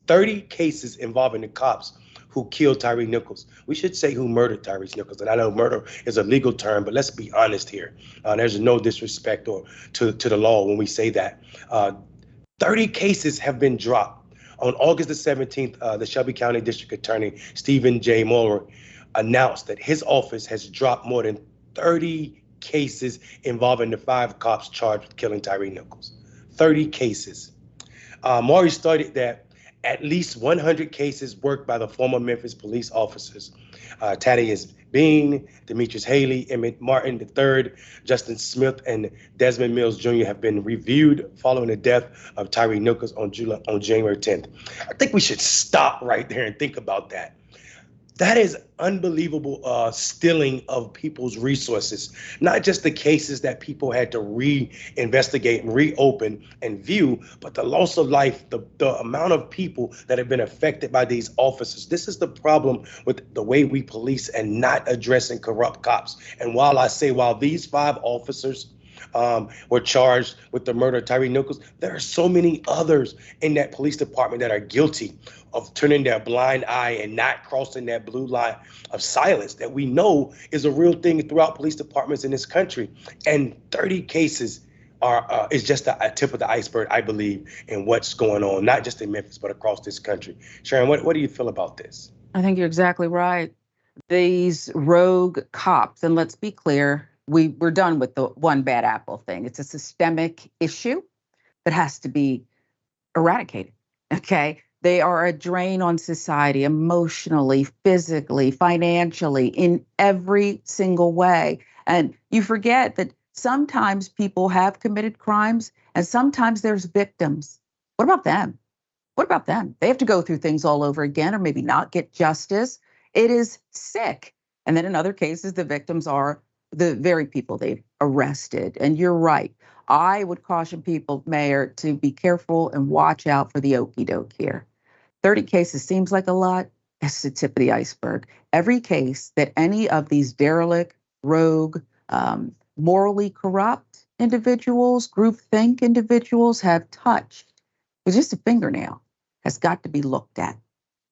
30 cases involving the cops who killed Tyre Nichols. We should say who murdered Tyre Nichols. And I know murder is a legal term, but let's be honest here. There's no disrespect or to the law when we say that. 30 cases have been dropped. On August the 17th, the Shelby County District Attorney, Stephen J. Mulroy, announced that his office has dropped more than 30 cases involving the 5 cops charged with killing Tyre Nichols. 30 cases. Maury stated that at least 100 cases worked by the former Memphis police officers, Tadarrius Bean, Demetrius Haley, Emmitt Martin III, Justin Smith, and Desmond Mills Jr. have been reviewed following the death of Tyre Nichols on January 10th. I think we should stop right there and think about that. That is unbelievable stealing of people's resources, not just the cases that people had to reinvestigate and reopen and view, but the loss of life, the amount of people that have been affected by these officers. This is the problem with the way we police and not addressing corrupt cops. And while these 5 officers were charged with the murder of Tyre Nichols, there are so many others in that police department that are guilty of turning their blind eye and not crossing that blue line of silence that we know is a real thing throughout police departments in this country. And 30 cases is just a tip of the iceberg, I believe, in what's going on, not just in Memphis, but across this country. Sharon, what do you feel about this? I think you're exactly right. These rogue cops, and let's be clear, we're done with the one bad apple thing. It's a systemic issue that has to be eradicated, okay? They are a drain on society emotionally, physically, financially, in every single way. And you forget that sometimes people have committed crimes and sometimes there's victims. What about them? What about them? They have to go through things all over again or maybe not get justice. It is sick. And then in other cases, the victims are the very people they've arrested. And you're right. I would caution people, Mayor, to be careful and watch out for the okie doke here. 30 cases seems like a lot. It's the tip of the iceberg. Every case that any of these derelict, rogue, morally corrupt individuals, groupthink individuals have touched with just a fingernail has got to be looked at.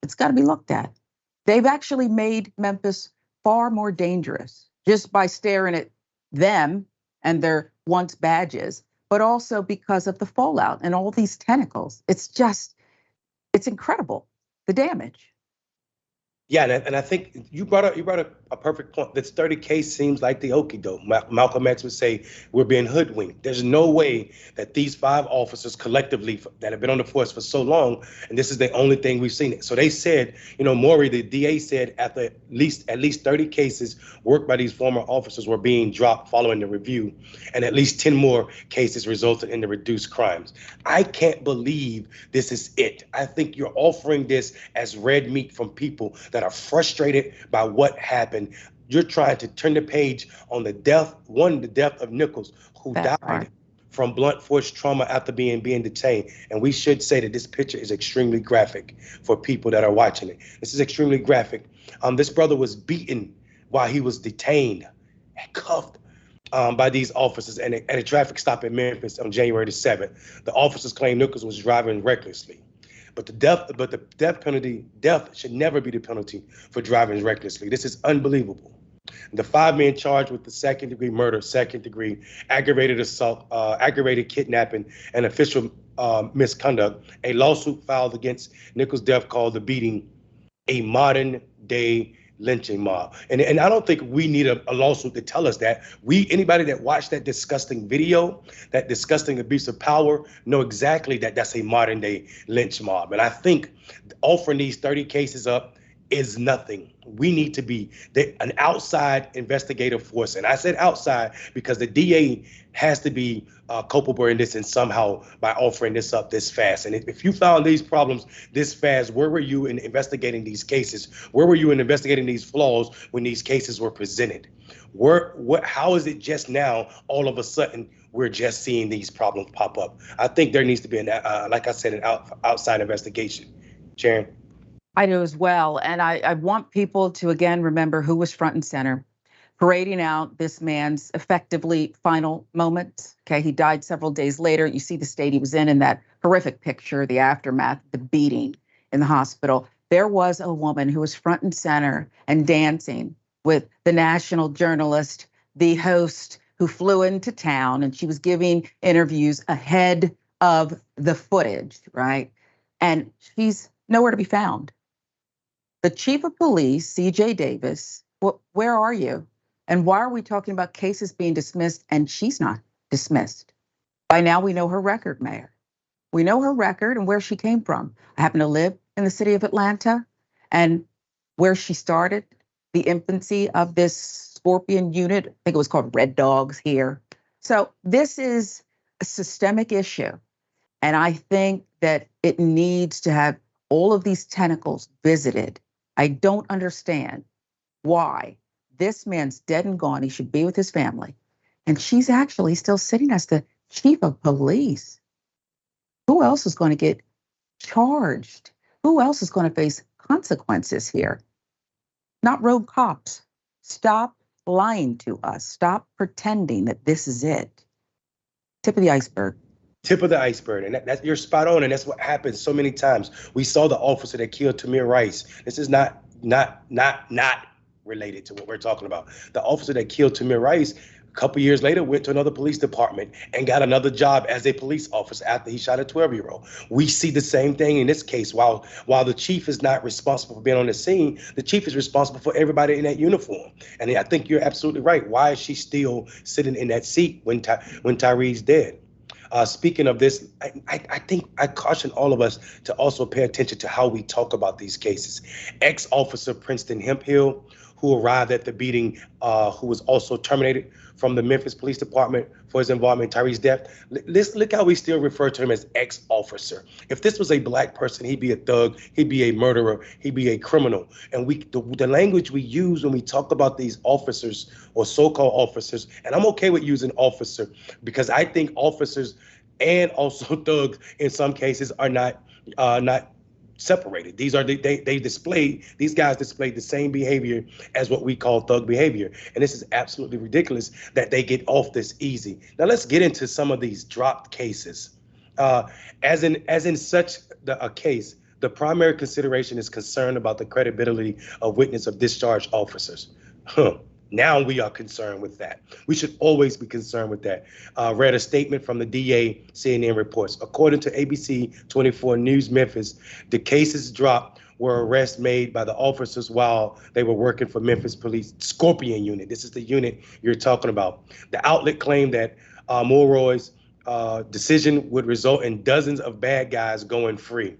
It's got to be looked at. They've actually made Memphis far more dangerous just by staring at them and their once badges, but also because of the fallout and all these tentacles. It's incredible, the damage. Yeah, and I think you brought a perfect point. This 30 case seems like the okie doke. Malcolm X would say we're being hoodwinked. There's no way that these 5 officers collectively that have been on the force for so long, and this is the only thing we've seen. So they said, Maury, the DA said at least 30 cases worked by these former officers were being dropped following the review, and at least 10 more cases resulted in the reduced crimes. I can't believe this is it. I think you're offering this as red meat from people that are frustrated by what happened. You're trying to turn the page on the death of Nichols, who died from blunt force trauma after being detained. And we should say that this picture is extremely graphic for people that are watching it. This is extremely graphic. This brother was beaten while he was detained and cuffed by these officers at a traffic stop in Memphis on January the 7th. The officers claimed Nichols was driving recklessly. But the death should never be the penalty for driving recklessly. This is unbelievable. The 5 men charged with the second-degree murder, second-degree aggravated assault, aggravated kidnapping, and official misconduct. A lawsuit filed against Nichols' death called the beating a modern-day lynching mob. And I don't think we need a lawsuit to tell us that. Anybody that watched that disgusting video, that disgusting abuse of power, know exactly that that's a modern day lynch mob. And I think offering these 30 cases up is nothing. We need to be an outside investigative force. And I said outside because the DA has to be culpable in this and somehow by offering this up this fast. And if you found these problems this fast, where were you in investigating these cases? Where were you in investigating these flaws when these cases were presented? How is it just now, all of a sudden, we're just seeing these problems pop up? I think there needs to be, like I said, an outside investigation. Sharon? I do as well. And I want people to, again, remember who was front and center, parading out this man's effectively final moments. Okay, he died several days later. You see the state he was in that horrific picture, the aftermath, the beating in the hospital, there was a woman who was front and center and dancing with the national journalist, the host who flew into town, and she was giving interviews ahead of the footage, right? And she's nowhere to be found. The chief of police, C.J. Davis, where are you? And why are we talking about cases being dismissed and she's not dismissed? By now we know her record, Mayor. We know her record and where she came from. I happen to live in the city of Atlanta, and where she started, the infancy of this Scorpion unit, I think it was called Red Dogs here. So this is a systemic issue. And I think that it needs to have all of these tentacles visited. I don't understand why this man's dead and gone. He should be with his family. And she's actually still sitting as the chief of police. Who else is going to get charged? Who else is going to face consequences here? Not rogue cops. Stop lying to us. Stop pretending that this is it. Tip of the iceberg. Tip of the iceberg, and that's you're spot on, and that's what happens so many times. We saw the officer that killed Tamir Rice. This is not related to what we're talking about. The officer that killed Tamir Rice, a couple years later, went to another police department and got another job as a police officer after he shot a 12-year-old. We see the same thing in this case. While the chief is not responsible for being on the scene, the chief is responsible for everybody in that uniform. And I think you're absolutely right. Why is she still sitting in that seat when Tyre's dead? Speaking of this, I think I caution all of us to also pay attention to how we talk about these cases. Ex-officer Princeton Hemphill, who arrived at the beating, who was also terminated from the Memphis Police Department for his involvement in Tyre's death. Look how we still refer to him as ex-officer. If this was a black person, he'd be a thug, he'd be a murderer, he'd be a criminal. And the language we use when we talk about these officers or so-called officers, and I'm okay with using officer because I think officers and also thugs in some cases are not separated. These guys displayed the same behavior as what we call thug behavior. And this is absolutely ridiculous that they get off this easy. Now let's get into some of these dropped cases. As in such a case, the primary consideration is concern about the credibility of witness of discharged officers. Now we are concerned with that. We should always be concerned with that. Read a statement from the DA, CNN reports. According to ABC 24 News Memphis, the cases dropped were arrests made by the officers while they were working for Memphis Police Scorpion unit. This is the unit you're talking about. The outlet claimed that Mulroy's decision would result in dozens of bad guys going free.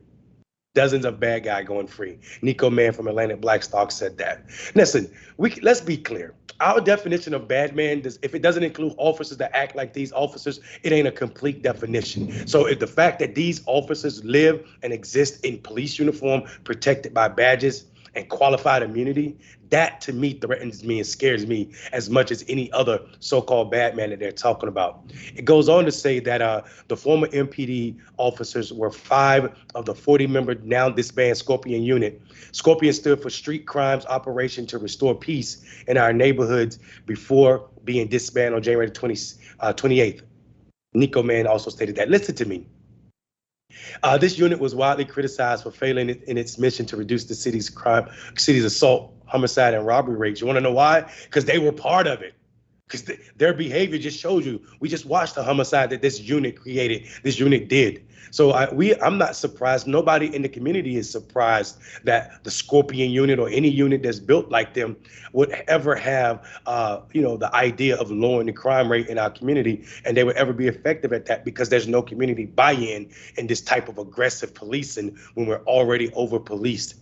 Dozens of bad guys going free. Nico Man from Atlantic Blackstock said that. Listen, let's be clear. Our definition of bad man, if it doesn't include officers that act like these officers, it ain't a complete definition. So if the fact that these officers live and exist in police uniform, protected by badges and qualified immunity, that to me threatens me and scares me as much as any other so-called bad man that they're talking about. It goes on to say that the former MPD officers were 5 of the 40-member now disbanded Scorpion unit. Scorpion stood for Street Crimes Operation to Restore Peace in our neighborhoods before being disbanded on January 28th. Nico Man also stated that. Listen to me. This unit was widely criticized for failing in its mission to reduce the city's assault, homicide, and robbery rates. You want to know why? Because they were part of it. Because their behavior just shows you. We just watched the homicide that this unit created. This unit did. So I'm not surprised. Nobody in the community is surprised that the Scorpion unit or any unit that's built like them would ever have, the idea of lowering the crime rate in our community, and they would ever be effective at that because there's no community buy-in in this type of aggressive policing when we're already over-policed.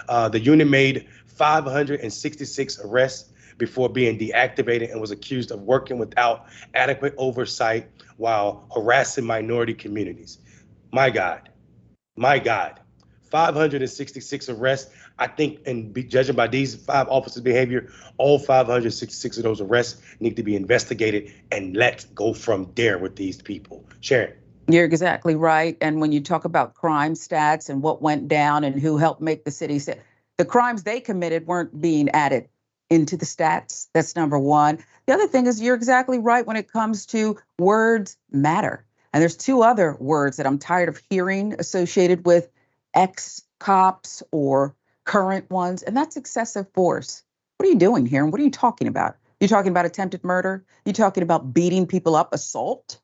The unit made 566 arrests before being deactivated and was accused of working without adequate oversight while harassing minority communities. My God, 566 arrests. I think, and judging by these 5 officers' behavior, all 566 of those arrests need to be investigated, and let's go from there with these people. Sharon. You're exactly right. And when you talk about crime stats and what went down and who helped make the city safe, the crimes they committed weren't being added into the stats. That's number one. The other thing is you're exactly right when it comes to words matter. And there's 2 other words that I'm tired of hearing associated with cops or current ones, and that's excessive force. What are you doing here? And what are you talking about? You talking about attempted murder? You talking about beating people up, assault,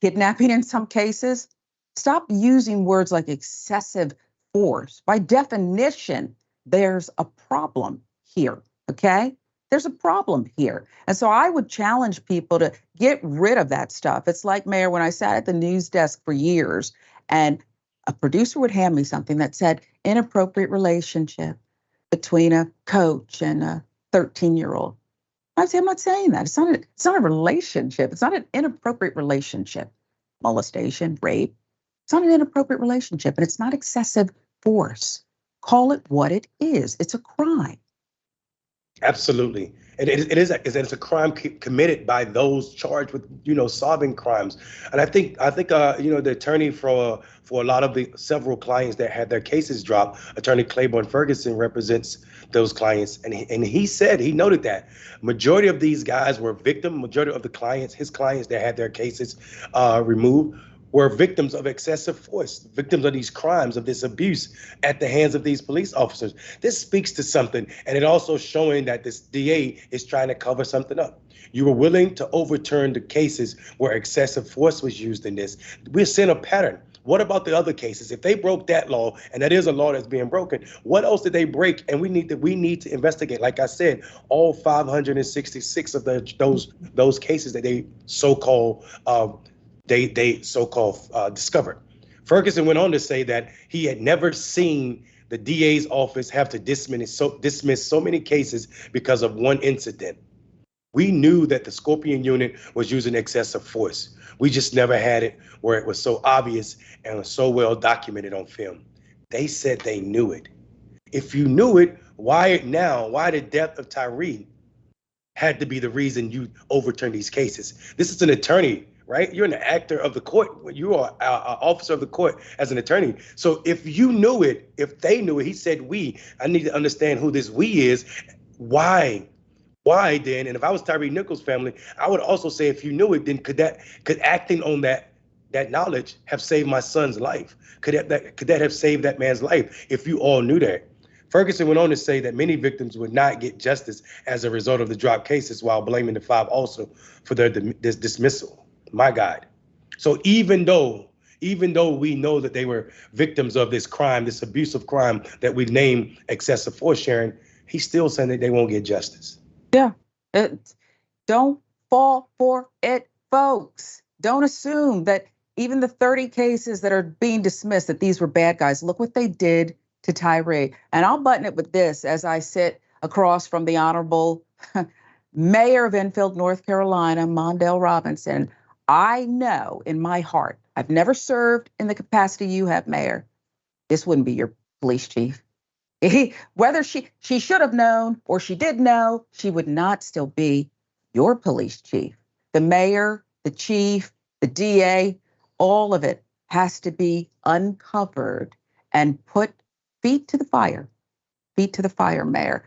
kidnapping in some cases? Stop using words like excessive force. By definition, there's a problem here, okay? There's a problem here. And so I would challenge people to get rid of that stuff. It's like, Mayor, when I sat at the news desk for years and a producer would hand me something that said inappropriate relationship between a coach and a 13-year-old. I'd say, I'm not saying that. It's not a relationship. It's not an inappropriate relationship. Molestation, rape. It's not an inappropriate relationship, and it's not excessive force. Call it what it is. It's a crime. Absolutely. And it's a crime committed by those charged with, solving crimes. And I think the attorney for a lot of the several clients that had their cases dropped, Attorney Claiborne Ferguson, represents those clients. And he noted that majority of these guys were majority of the clients, his clients that had their cases removed, were victims of excessive force, victims of these crimes, of this abuse at the hands of these police officers. This speaks to something, and it also showing that this DA is trying to cover something up. You were willing to overturn the cases where excessive force was used in this. We're seeing a pattern. What about the other cases? If they broke that law, and that is a law that's being broken, what else did they break? And we need to investigate. Like I said, all 566 of those cases that they so-called discovered. Ferguson went on to say that he had never seen the DA's office have to dismiss so many cases because of one incident. We knew that the Scorpion unit was using excessive force. We just never had it where it was so obvious and was so well documented on film. They said they knew it. If you knew it, why the death of Tyre had to be the reason you overturn these cases? This is an attorney, right? You're an actor of the court. You are an officer of the court as an attorney. So if you knew it, if they knew it, he said we. I need to understand who this we is. Why? Why then? And if I was Tyre Nichols' family, I would also say, if you knew it, then could acting on that knowledge have saved my son's life? Could that have saved that man's life if you all knew that? Ferguson went on to say that many victims would not get justice as a result of the dropped cases, while blaming the 5 also for their dismissal. My God. So even though we know that they were victims of this crime, this abusive crime that we named excessive force, Sharon, he's still saying that they won't get justice. Yeah. Don't fall for it, folks. Don't assume that even the 30 cases that are being dismissed, that these were bad guys. Look what they did to Tyre. And I'll button it with this as I sit across from the Honorable Mayor of Enfield, North Carolina, Mondale Robinson. I know in my heart, I've never served in the capacity you have, Mayor. This wouldn't be your police chief. Whether she should have known or she did know, she would not still be your police chief. The mayor, the chief, the DA, all of it has to be uncovered and put feet to the fire, Mayor.